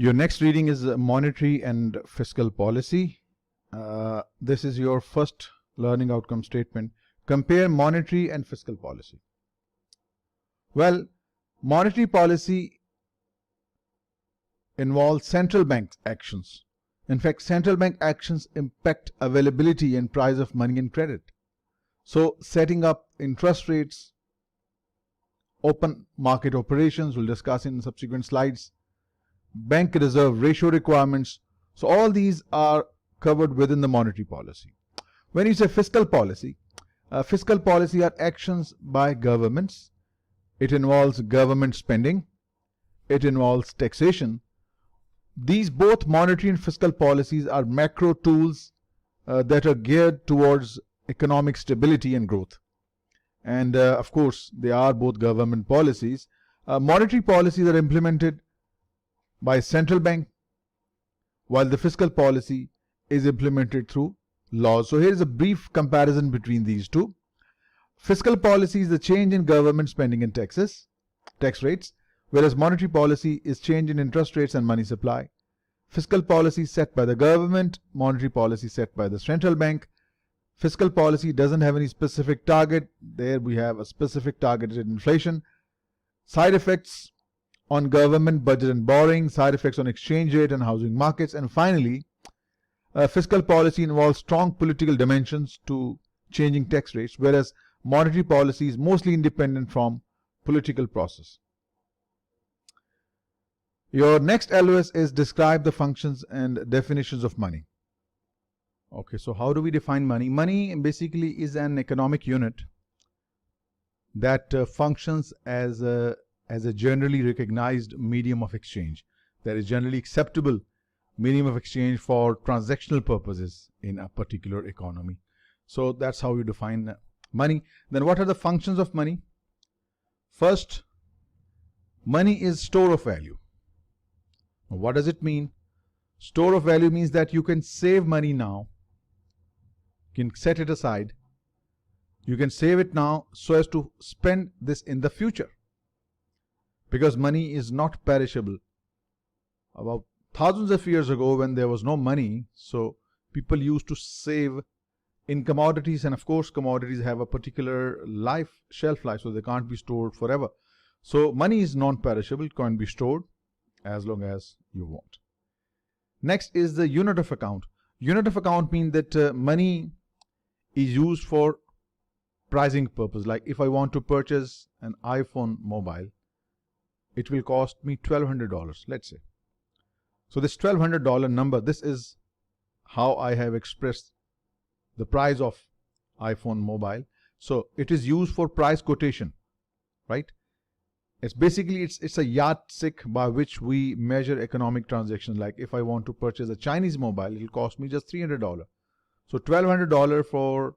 Your next reading is Monetary and Fiscal Policy. This is your first learning outcome statement. Compare monetary and fiscal policy. Well, monetary policy involves central bank actions. In fact, central bank actions impact availability and price of money and credit. So, setting up interest rates, open market operations, we'll discuss in subsequent slides, bank reserve ratio requirements. So all these are covered within the monetary policy. When you say fiscal policy are actions by governments. It involves government spending. It involves taxation. These both monetary and fiscal policies are macro tools that are geared towards economic stability and growth. And of course, they are both government policies. Monetary policies are implemented by central bank, while the fiscal policy is implemented through laws. So here is a brief comparison between these two. Fiscal policy is the change in government spending and tax rates, whereas monetary policy is change in interest rates and money supply. Fiscal policy set by the government, monetary policy set by the central bank. Fiscal policy doesn't have any specific target. There we have a specific targeted inflation. Side effects on government budget and borrowing, side effects on exchange rate and housing markets, and finally, fiscal policy involves strong political dimensions to changing tax rates, whereas monetary policy is mostly independent from political process. Your next LOS is describe the functions and definitions of money. Okay, so how do we define money? Money basically is an economic unit that functions as a generally recognized medium of exchange, that is generally acceptable medium of exchange for transactional purposes in a particular economy. So that's how you define money. Then what are the functions of money? First, money is store of value. What does it mean? Store of value means that you can save money now, you can set it aside, you can save it now so as to spend this in the future. Because money is not perishable. About thousands of years ago, when there was no money, so people used to save in commodities, and of course commodities have a particular shelf life, so they can't be stored forever. So money is non-perishable, it can be stored as long as you want. Next is the unit of account. Unit of account means that money is used for pricing purpose. Like if I want to purchase an iPhone mobile, it will cost me $1,200, let's say. So this $1,200 number, this is how I have expressed the price of iPhone mobile. So it is used for price quotation, right? It's basically, it's a yardstick by which we measure economic transactions. Like if I want to purchase a Chinese mobile, it will cost me just $300. So $1,200 for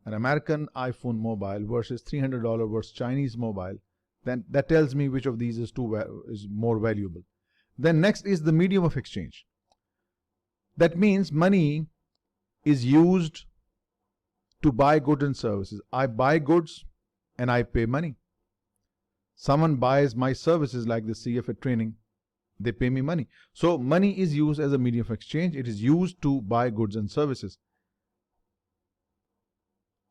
an American iPhone mobile versus $300 versus Chinese mobile. Then that tells me which of these is more valuable. Then next is the medium of exchange. That means money is used to buy goods and services. I buy goods and I pay money. Someone buys my services like the CFA training, they pay me money. So money is used as a medium of exchange. It is used to buy goods and services.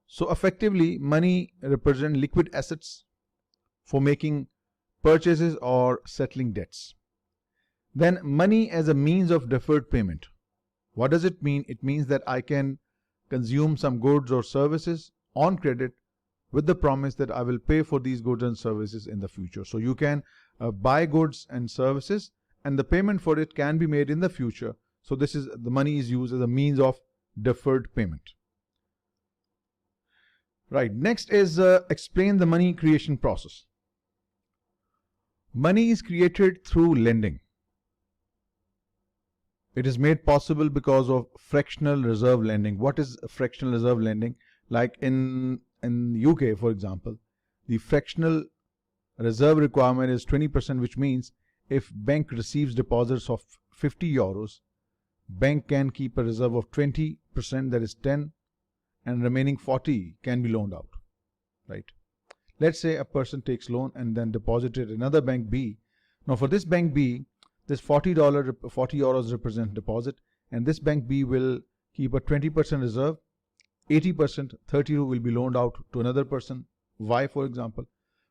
So effectively, money represents liquid assets for making purchases or settling debts. Then money as a means of deferred payment. What does it mean? It means that I can consume some goods or services on credit with the promise that I will pay for these goods and services in the future. So you can buy goods and services and the payment for it can be made in the future. So this is, the money is used as a means of deferred payment. Right, next is explain the money creation process. Money is created through lending. It is made possible because of fractional reserve lending. What is fractional reserve lending? Like in UK, for example, the fractional reserve requirement is 20%, which means if bank receives deposits of 50 euros, bank can keep a reserve of 20%, that is 10, and remaining 40 can be loaned out, right? Let's say a person takes loan and then deposited another bank B. Now for this bank B, This €40 represent deposit, and this bank B will keep a 20% reserve, 80%, 32 will be loaned out to another person, Y for example.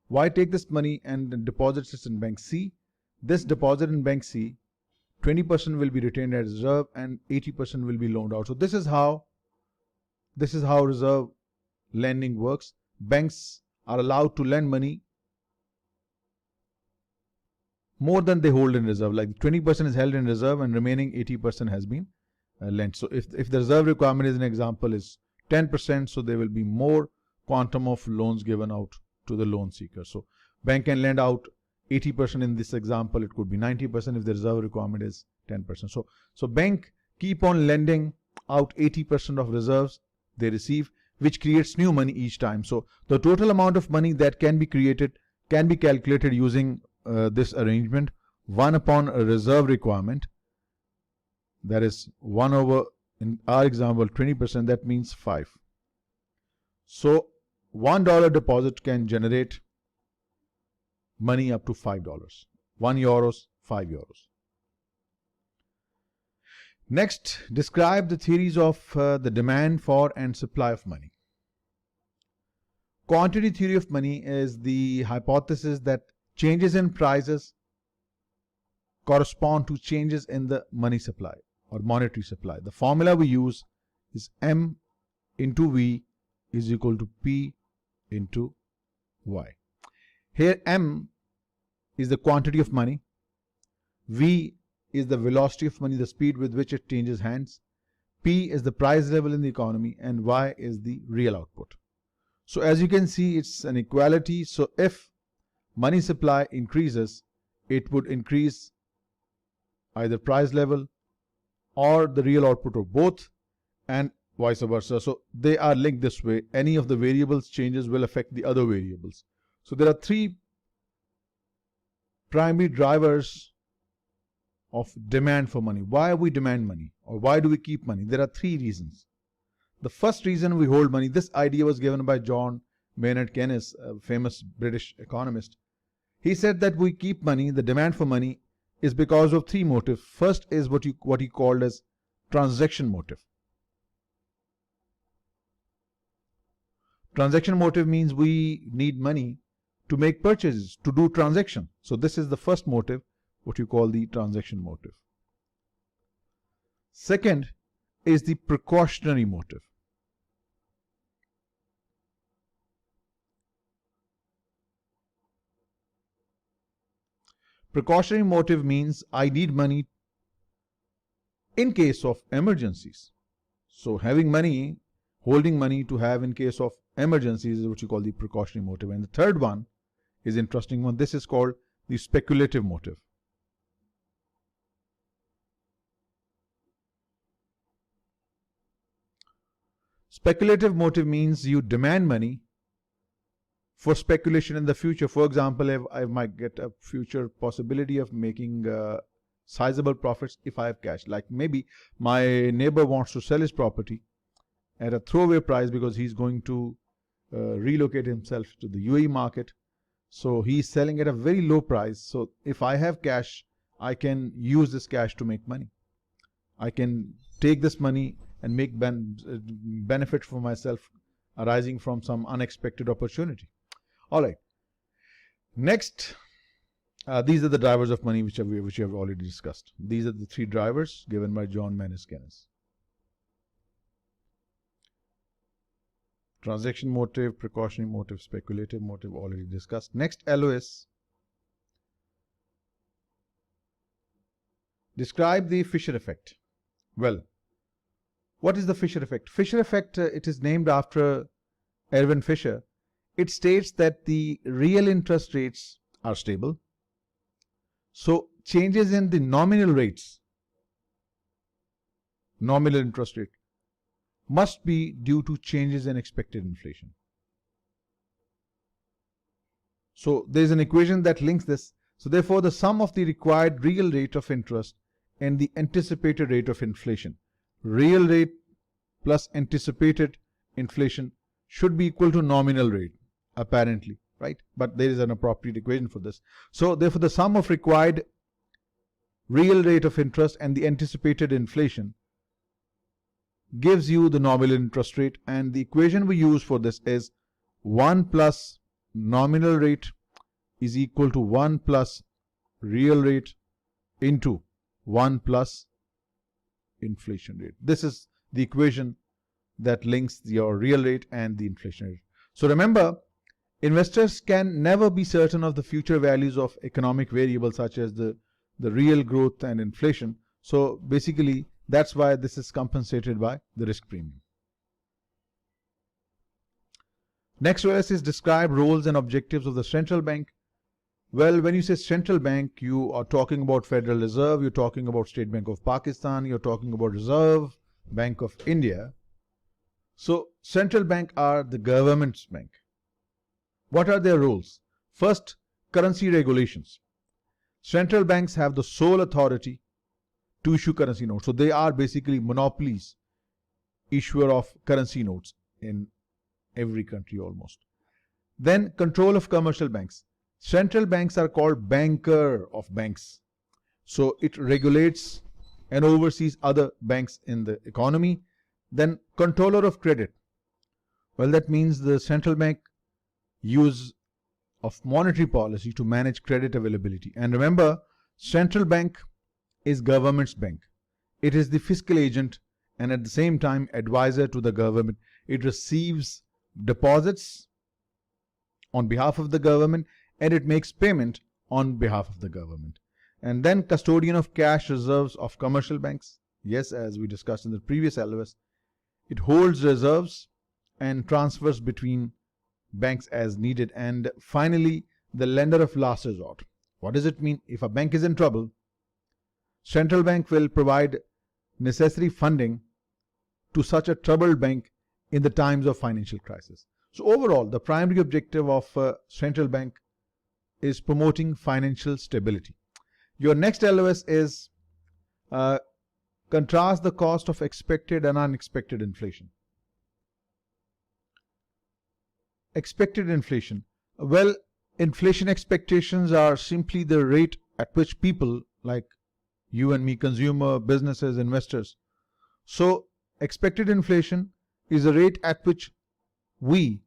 Y take this money and deposits it in bank C. This deposit in bank C, 20% will be retained as reserve and 80% will be loaned out. So this is how reserve lending works. Banks are allowed to lend money more than they hold in reserve. Like 20% is held in reserve and remaining 80% has been lent. So if the reserve requirement is an example is 10%, so there will be more quantum of loans given out to the loan seeker. So bank can lend out 80% in this example. It could be 90% if the reserve requirement is 10%. So bank keep on lending out 80% of reserves they receive, which creates new money each time. So the total amount of money that can be created can be calculated using this arrangement: 1 upon a reserve requirement, that is 1 over, in our example, 20%, that means 5. So $1 deposit can generate money up to $5. €1, €5. Next, describe the theories of the demand for and supply of money. Quantity theory of money is the hypothesis that changes in prices correspond to changes in the money supply or monetary supply. The formula we use is M into V is equal to P into Y. Here M is the quantity of money, V is the velocity of money, the speed with which it changes hands, P is the price level in the economy, and Y is the real output. So as you can see, it's an equality. So if money supply increases, it would increase either price level or the real output of both, and vice versa. So they are linked this way. Any of the variables changes will affect the other variables. So there are 3 primary drivers of demand for money. Why we demand money, or why do we keep money? There are 3 reasons. The first reason we hold money, this idea was given by John Maynard Keynes, a famous British economist. He said that we keep money, the demand for money, is because of 3 motives. First is what he called as transaction motive. Transaction motive means we need money to make purchases, to do transaction. So this is the first motive, what you call the transaction motive. Second is the precautionary motive. Precautionary motive means I need money in case of emergencies. So having money, holding money to have in case of emergencies is what you call the precautionary motive. And the third one is interesting one. This is called the speculative motive. Speculative motive means you demand money for speculation in the future. For example, if I might get a future possibility of making sizable profits if I have cash. Like maybe my neighbor wants to sell his property at a throwaway price because he's going to relocate himself to the UAE market. So he's selling at a very low price. So if I have cash, I can use this cash to make money. I can take this money and make benefit for myself arising from some unexpected opportunity. All right. Next, these are the drivers of money which we have already discussed. These are the 3 drivers given by John Maynard Keynes. Transaction motive, precautionary motive, speculative motive, already discussed. Next, LOS. Describe the Fischer effect. Well, what is the Fischer effect? Fischer effect, it is named after Erwin Fischer. It states that the real interest rates are stable. So changes in the nominal rates, nominal interest rate, must be due to changes in expected inflation. So there is an equation that links this. So therefore, the sum of the required real rate of interest and the anticipated rate of inflation, real rate plus anticipated inflation, should be equal to nominal rate, apparently, right? But there is an appropriate equation for this. So therefore, the sum of required real rate of interest and the anticipated inflation gives you the nominal interest rate, and the equation we use for this is 1 plus nominal rate is equal to 1 plus real rate into 1 plus inflation rate. This is the equation that links your real rate and the inflation rate. So remember, investors can never be certain of the future values of economic variables such as the real growth and inflation. So basically, that's why this is compensated by the risk premium. Next to us is describe roles and objectives of the central bank. Well, when you say central bank, you are talking about Federal Reserve, you're talking about State Bank of Pakistan, you're talking about Reserve Bank of India. So central bank are the government's bank. What are their roles? First, currency regulations. Central banks have the sole authority to issue currency notes. So they are basically monopolies, issuer of currency notes in every country almost. Then control of commercial banks. Central banks are called banker of banks. So it regulates and oversees other banks in the economy. Then controller of credit. Well, that means the central bank use of monetary policy to manage credit availability. And remember, central bank is government's bank. It is the fiscal agent and at the same time advisor to the government. It receives deposits on behalf of the government and it makes payment on behalf of the government. And then custodian of cash reserves of commercial banks. Yes, as we discussed in the previous LOS, it holds reserves and transfers between banks as needed. And finally, the lender of last resort. What does it mean? If a bank is in trouble, central bank will provide necessary funding to such a troubled bank in the times of financial crisis. So overall, the primary objective of central bank is promoting financial stability. Your next LOS is contrast the cost of expected and unexpected inflation. Expected inflation. Well, inflation expectations are simply the rate at which people like you and me, consumer, businesses, investors. So expected inflation is the rate at which we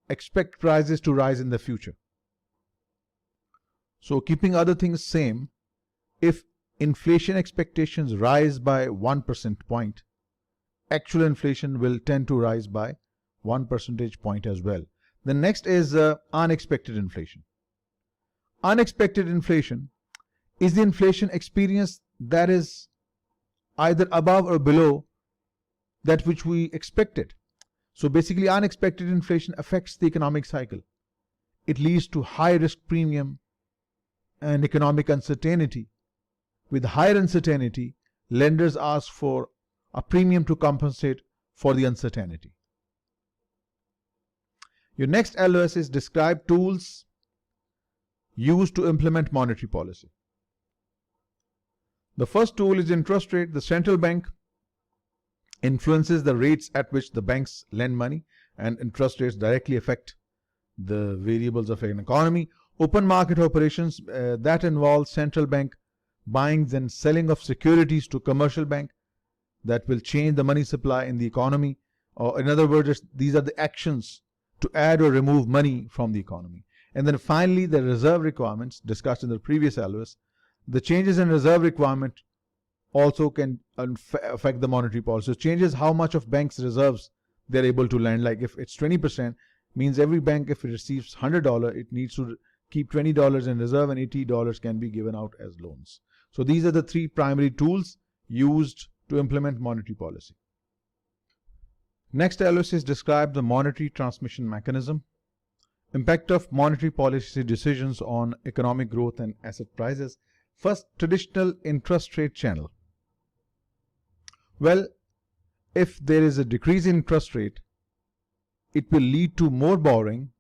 expect prices to rise in the future. So keeping other things same, if inflation expectations rise by 1 percentage point, actual inflation will tend to rise by 1 percentage point as well. The next is unexpected inflation. Unexpected inflation is the inflation experience that is either above or below that which we expected. So basically, unexpected inflation affects the economic cycle. It leads to high risk premium and economic uncertainty. With higher uncertainty, lenders ask for a premium to compensate for the uncertainty. Your next LOS is describe tools used to implement monetary policy. The first tool is interest rate. The central bank influences the rates at which the banks lend money, and interest rates directly affect the variables of an economy. Open market operations that involve central bank buying and selling of securities to commercial bank that will change the money supply in the economy, or in other words, these are the actions to add or remove money from the economy. And then finally, the reserve requirements discussed in the previous LOS. The changes in reserve requirement also can affect the monetary policy. So changes how much of banks' reserves they're able to lend. Like if it's 20%, means every bank, if it receives $100, it needs to keep $20 in reserve and $80 can be given out as loans. So these are the three primary tools used to implement monetary policy. Next LOS is describe the monetary transmission mechanism. Impact of monetary policy decisions on economic growth and asset prices. First, traditional interest rate channel. Well, if there is a decrease in interest rate, it will lead to more borrowing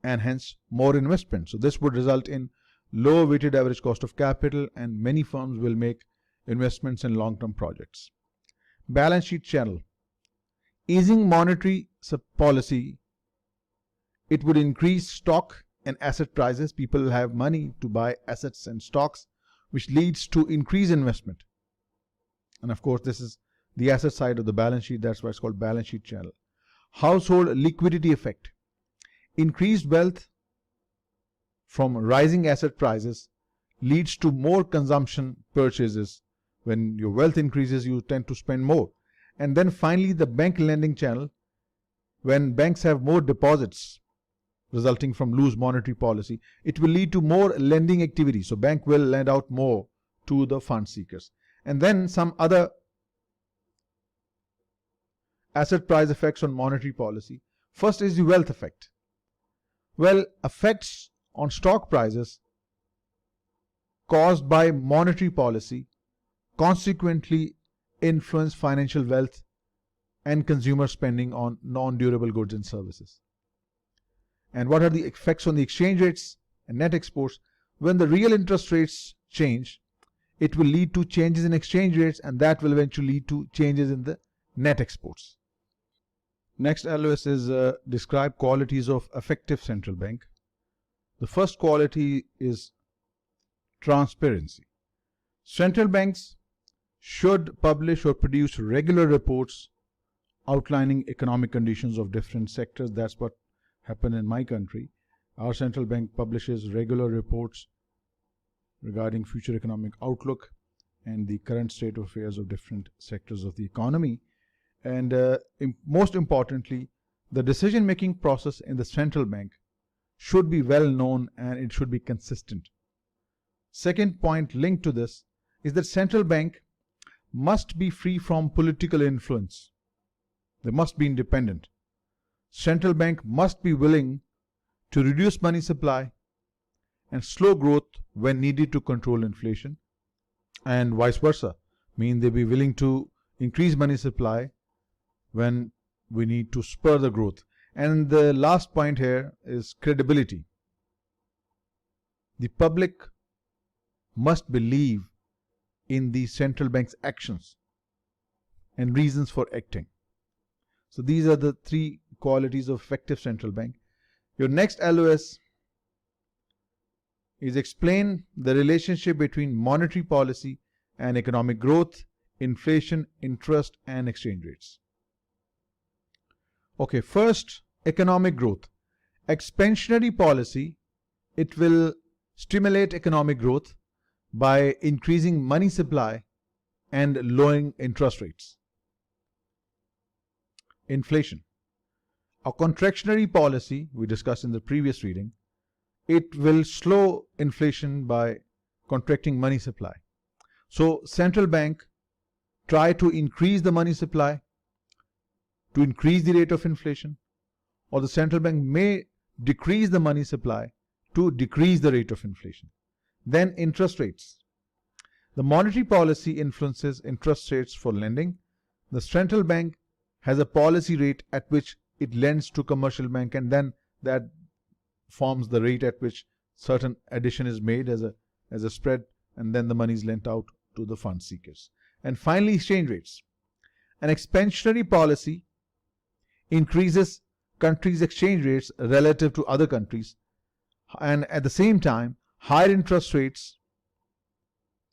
and hence more investment. So this would result in low weighted average cost of capital, and many firms will make investments in long-term projects. Balance sheet channel. Easing monetary policy, it would increase stock and asset prices. People will have money to buy assets and stocks, which leads to increased investment. And of course, this is the asset side of the balance sheet. That's why it's called balance sheet channel. Household liquidity effect. Increased wealth from rising asset prices leads to more consumption purchases. When your wealth increases, you tend to spend more. And then finally, the bank lending channel. When banks have more deposits resulting from loose monetary policy, it will lead to more lending activity. So bank will lend out more to the fund seekers. And then some other asset price effects on monetary policy. First is the wealth effect. Well, effects on stock prices caused by monetary policy consequently influence financial wealth and consumer spending on non-durable goods and services. And what are the effects on the exchange rates and net exports? When the real interest rates change, it will lead to changes in exchange rates, and that will eventually lead to changes in the net exports. Next LOS is describe qualities of effective central bank. The first quality is transparency. Central banks should publish or produce regular reports outlining economic conditions of different sectors. That's what happened in my country. Our central bank publishes regular reports regarding future economic outlook and the current state of affairs of different sectors of the economy. And most importantly, the decision-making process in the central bank should be well known and it should be consistent. Second point linked to this is that central bank must be free from political influence. They must be independent. Central bank must be willing to reduce money supply and slow growth when needed to control inflation, and vice versa. Mean they be willing to increase money supply when we need to spur the growth. And the last point here is credibility. The public must believe in the central bank's actions and reasons for acting. So these are the three qualities of effective central bank. Your next LOS is explain the relationship between monetary policy and economic growth, inflation, interest, and exchange rates. Okay, first, economic growth. Expansionary policy, it will stimulate economic growth by increasing money supply and lowering interest rates. Inflation. A contractionary policy, we discussed in the previous reading, it will slow inflation by contracting money supply. So central bank try to increase the money supply to increase the rate of inflation, or the central bank may decrease the money supply to decrease the rate of inflation. Then interest rates. The monetary policy influences interest rates for lending. The central bank has a policy rate at which it lends to commercial bank, and then that forms the rate at which certain addition is made as a spread, and then the money is lent out to the fund seekers. And finally, exchange rates. An expansionary policy increases countries' exchange rates relative to other countries, and at the same time, higher interest rates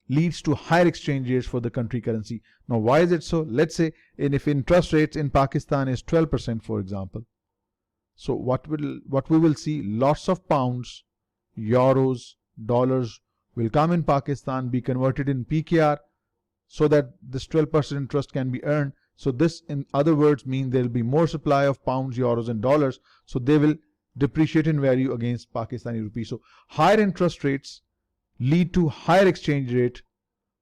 leads to higher exchange rates for the country currency. Now, why is it so? Let's say if interest rates in Pakistan is 12%, for example, so what we will see, lots of pounds, euros, dollars will come in Pakistan, be converted in PKR, so that this 12% interest can be earned. So this, in other words, means there will be more supply of pounds, euros, and dollars. So they will depreciate in value against Pakistani rupee. So higher interest rates lead to higher exchange rate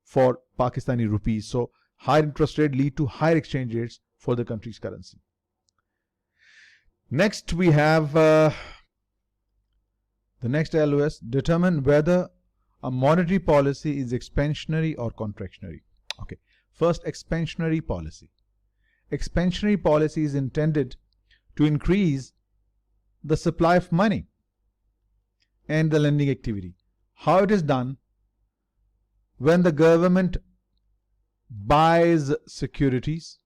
for Pakistani rupees. So higher interest rate lead to higher exchange rates for the country's currency. Next we have the next LOS, determine whether a monetary policy is expansionary or contractionary. Okay, first, expansionary policy. Expansionary policy is intended to increase the supply of money and the lending activity. How it is done? When the government buys securities,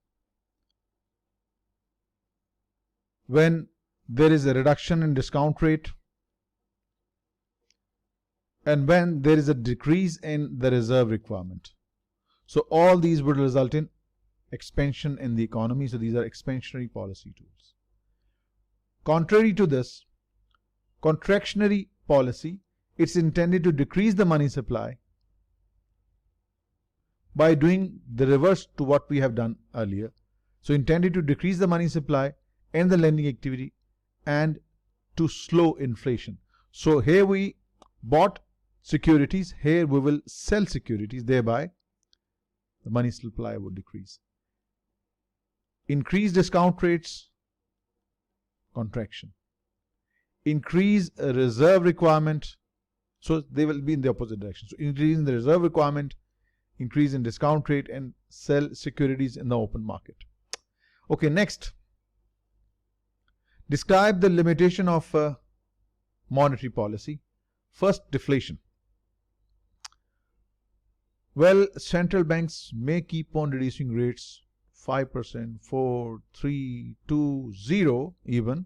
when there is a reduction in discount rate, and when there is a decrease in the reserve requirement. So all these would result in expansion in the economy. So these are expansionary policy tools. Contrary to this, contractionary policy, it's intended to decrease the money supply by doing the reverse to what we have done earlier. So intended to decrease the money supply and the lending activity and to slow inflation. So here we bought securities, here we will sell securities, thereby the money supply would decrease. Increase discount rates, contraction. Increase a reserve requirement, so they will be in the opposite direction. So increase in the reserve requirement, increase in discount rate, and sell securities in the open market. Okay, next. Describe the limitation of monetary policy. First, deflation. Well, central banks may keep on reducing rates 5%, 4, 3, 2, 0 even,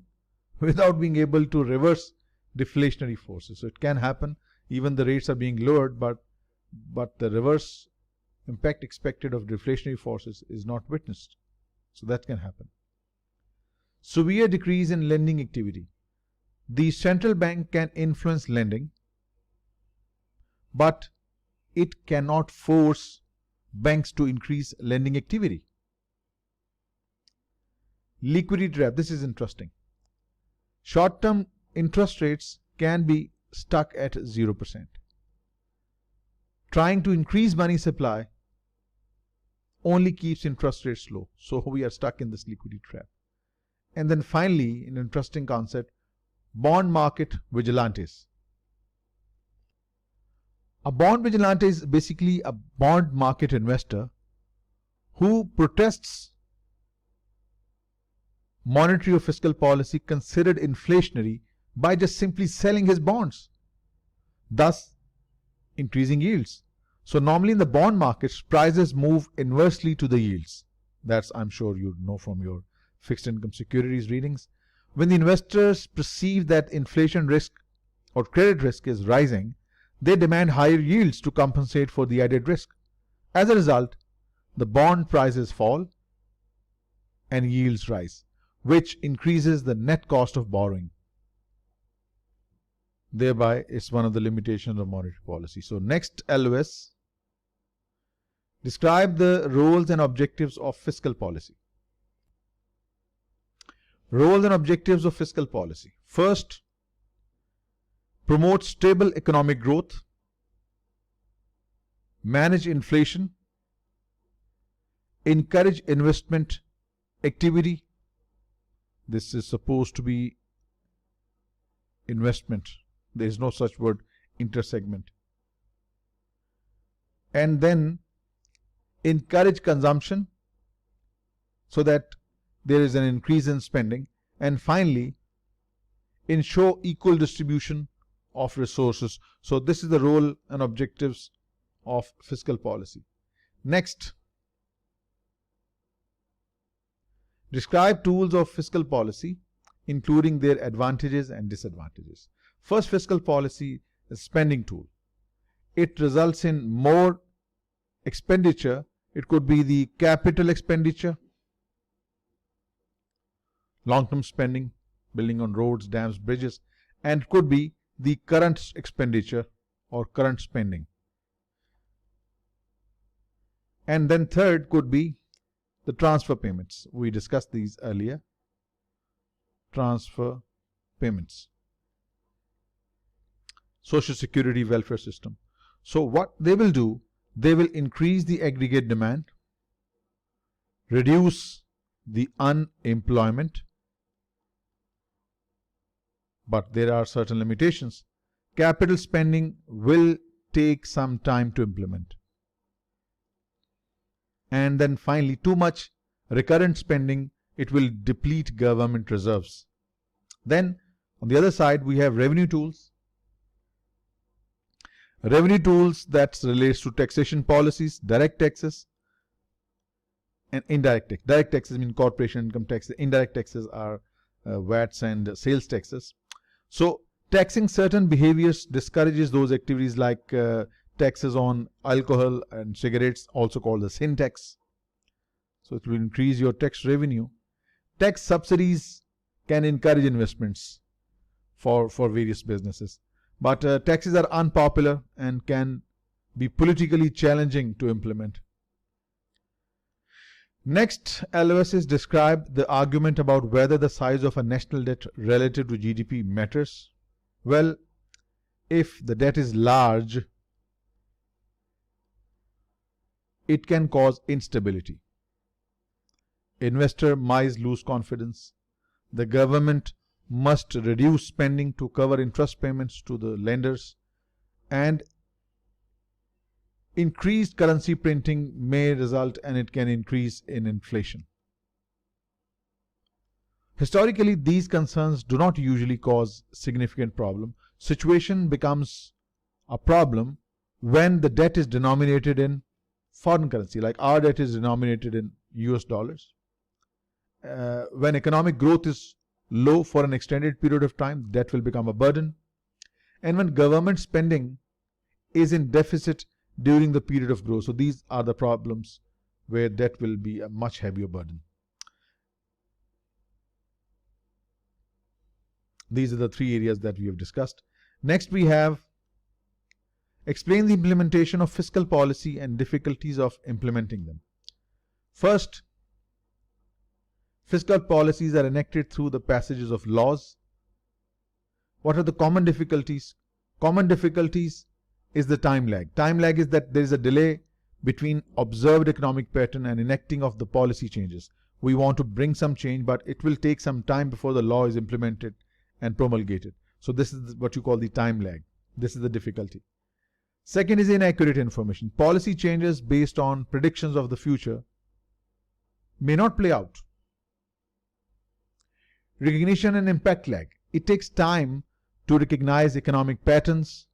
without being able to reverse deflationary forces. So it can happen, even the rates are being lowered, but the reverse impact expected of deflationary forces is not witnessed. So that can happen. Severe decrease in lending activity. The central bank can influence lending, but it cannot force banks to increase lending activity. Liquidity trap. This is interesting. Short-term interest rates can be stuck at 0%. Trying to increase money supply only keeps interest rates low. So we are stuck in this liquidity trap. And then finally, an interesting concept, bond market vigilantes. A bond vigilante is basically a bond market investor who protests monetary or fiscal policy considered inflationary by just simply selling his bonds, thus increasing yields. So normally in the bond markets, prices move inversely to the yields. That's, I'm sure you know from your fixed income securities readings. When the investors perceive that inflation risk or credit risk is rising, they demand higher yields to compensate for the added risk. As a result, the bond prices fall and yields rise, which increases the net cost of borrowing. Thereby, it's one of the limitations of monetary policy. So next, LOS. Describe the roles and objectives of fiscal policy. Roles and objectives of fiscal policy. First, promote stable economic growth, manage inflation, encourage investment activity. This is supposed to be investment. There is no such word, intersegment. And then encourage consumption so that there is an increase in spending. And finally, ensure equal distribution of resources. So this is the role and objectives of fiscal policy. Next, describe tools of fiscal policy, including their advantages and disadvantages. First, fiscal policy is spending tool. It results in more expenditure. It could be the capital expenditure, long-term spending, building on roads, dams, bridges, and it could be the current expenditure or current spending. And then third could be the transfer payments. We discussed these earlier. Transfer payments. Social Security welfare system. So what they will do, they will increase the aggregate demand, reduce the unemployment, but there are certain limitations. Capital spending will take some time to implement. And then finally, too much recurrent spending, it will deplete government reserves. Then on the other side, we have revenue tools. Revenue tools that relates to taxation policies, direct taxes, and indirect tax. Direct taxes mean corporation income taxes. Indirect taxes are VATs and sales taxes. So Taxing certain behaviors discourages those activities like taxes on alcohol and cigarettes, also called the sin tax. So it will increase your tax revenue. Tax subsidies can encourage investments for various businesses. But taxes are unpopular and can be politically challenging to implement. Next, LOSs describe the argument about whether the size of a national debt relative to GDP matters. Well, if the debt is large, it can cause instability. Investor might lose confidence. The government must reduce spending to cover interest payments to the lenders, and increased currency printing may result and it can increase in inflation. Historically, these concerns do not usually cause significant problem. Situation becomes a problem when the debt is denominated in foreign currency, like our debt is denominated in US dollars. When economic growth is low for an extended period of time, debt will become a burden. And when government spending is in deficit during the period of growth. So these are the problems where debt will be a much heavier burden. These are the three areas that we have discussed. Next, we have explain the implementation of fiscal policy and difficulties of implementing them. First, fiscal policies are enacted through the passages of laws. What are the common difficulties? Common difficulties is the time lag. Time lag is that there is a delay between observed economic pattern and enacting of the policy changes. We want to bring some change, but it will take some time before the law is implemented and promulgated. So this is what you call the time lag. This is the difficulty. Second is inaccurate information. Policy changes based on predictions of the future may not play out. Recognition and impact lag. It takes time to recognize economic patterns.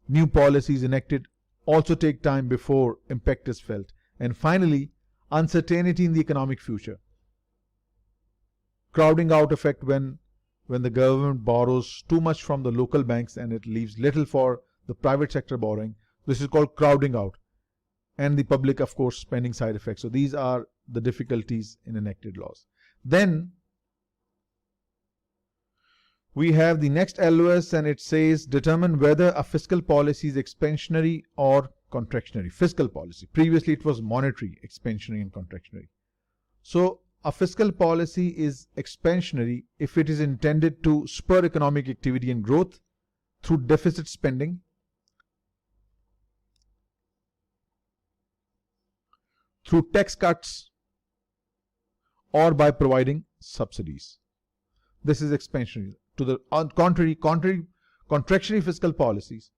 New policies enacted also take time before impact is felt. And finally, uncertainty in the economic future. Crowding out effect when the government borrows too much from the local banks and it leaves little for the private sector borrowing. This is called crowding out. And the public, of course, spending side effects. So these are the difficulties in enacted laws. Then we have the next LOS, and it says determine whether a fiscal policy is expansionary or contractionary. Fiscal policy. Previously it was monetary, expansionary and contractionary. So a fiscal policy is expansionary if it is intended to spur economic activity and growth through deficit spending, through tax cuts, or by providing subsidies. This is expansionary. To the contrary, contractionary fiscal policies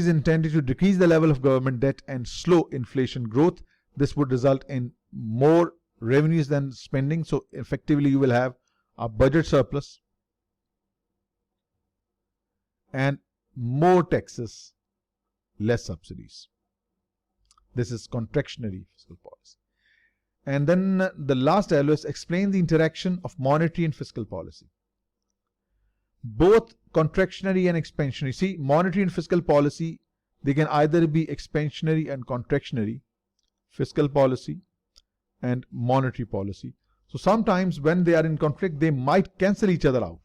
intended to decrease the level of government debt and slow inflation growth. This would result in more revenues than spending. So effectively you will have a budget surplus and more taxes, less subsidies. This is contractionary fiscal policy. And then the last LOS, explain the interaction of monetary and fiscal policy. Both contractionary and expansionary. See, monetary and fiscal policy, they can either be expansionary and contractionary, fiscal policy and monetary policy. So sometimes when they are in conflict, they might cancel each other out.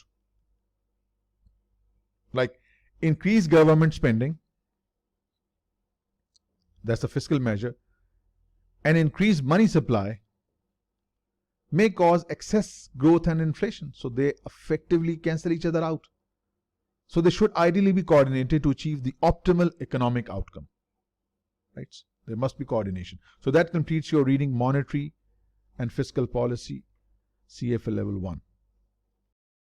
Like increase government spending, that's a fiscal measure, and increase money supply may cause excess growth and inflation. So they effectively cancel each other out. So they should ideally be coordinated to achieve the optimal economic outcome. Right? There must be coordination. So that completes your reading monetary and fiscal policy, CFL level 1.